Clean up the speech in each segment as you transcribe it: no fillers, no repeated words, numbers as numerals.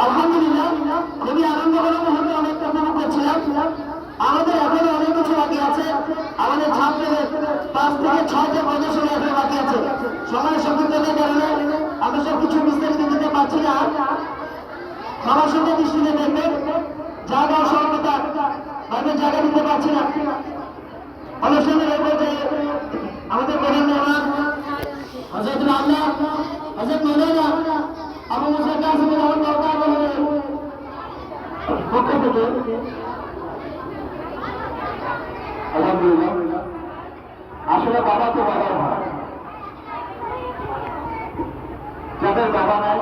আলহামদুলিল্লাহ খুবই আনন্দঘন মুহূর্তে অনেকটা উপভোগ করছিলাম। আমাদের এখনো অনেক কিছু বাকি আছে। আমাদের ছাত্রদের 5 থেকে 6টা প্রদর্শনী এখনো বাকি আছে। সময় সংকীর্ণতার কারণে আমরা সব কিছু বিস্তারিত দিতে পারছি না। সবার সঙ্গে দৃষ্টিতে দেখবেন, জায়গা স্বল্পতা ভাবে জায়গা দিতে পারছি না। অনুষ্ঠানের এই পর্যায়ে আমাদের প্রধান মেহমান হযরত আল্লাহ হযরত মৌলানা আবু মুসা কাসিম রহমান দরকারের পক্ষ থেকে আলহামদুলিল্লাহ। আসলে বাবা তো বাবার হয়, যাদের বাবা নাই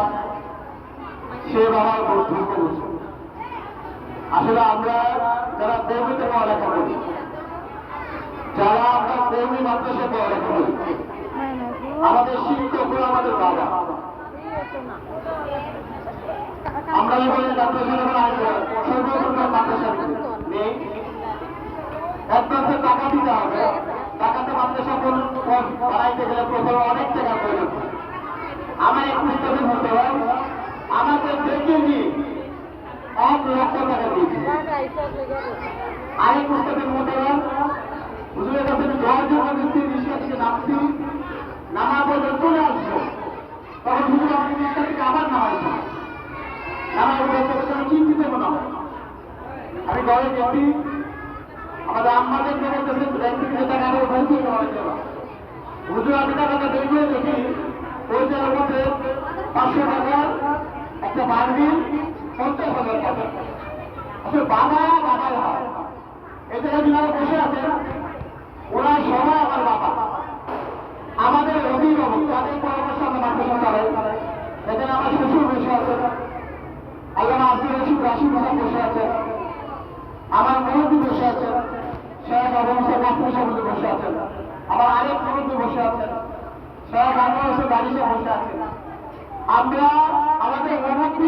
সে বাবার ধৈর্য বুঝে। আসলে আমরা যারা কৌমিতে পড়ালেখা করি, যারা আমরা কৌমি মাদ্রাসায় পড়ালেখা করি, আমাদের শিক্ষকরা আমাদের বাবা। আমরা যখন মাদ্রাসা যখন আসবো, সর্বপ্রথম মাদ্রাসা নেই, অ্যাডভান্সের টাকা দিতে হবে। টাকাতে মাদ্রাসা বানাইতে গেলে প্রথমে অনেক টাকা প্রয়োজন। আমার এক পুস্তকের মধ্যে আমাকে দেখে নিয়ে 1 লক্ষ টাকা দিয়েছে। আরেক পুস্তকের মধ্যে হুজুরের কাছে দোয়ার জন্য দিচ্ছি, রিক্সা থেকে নামছি, নামার পরে চলে আসবো, তখন হুজুর আমাকে রিক্সা থেকে আবার নামাইছে। নামার পরে চিন্তিত মনে হয়। আমি ঘরে গেছি, আমাদের আমাদের বলতেছেন ব্যাংক থেকে টাকা করে পৌঁছে নামাইতে হবে। হুজুর আমি টাকাটা দেখে দেখি ওই জায়গার মধ্যে 500 টাকার একটা বান্ডিল 50,000 টাকা। আসলে বাবা বাবা হয়, এই জায়গায় যারা বসে আছে ওরা সবাই আমার বাবা, আমাদের অভিভাবক, তাদের পরামর্শ আমরা মাদ্রাসা চালাই। এখানে আমার শ্বশুর বসে আছে, আল্লামা আব্দুর রশিদ রাশিদ সাহেব বসে আছে, আমার মুরব্বী বসে আছে, শেখ আবু মুসা কাসিম সাহেব বসে আছেন, আমার আরেক মুরব্বী বসে আছেন, শেখ আনোয়ার হোসেন গাজী সাহেব বসে আছেন। আমরা আমাদের মুরব্বী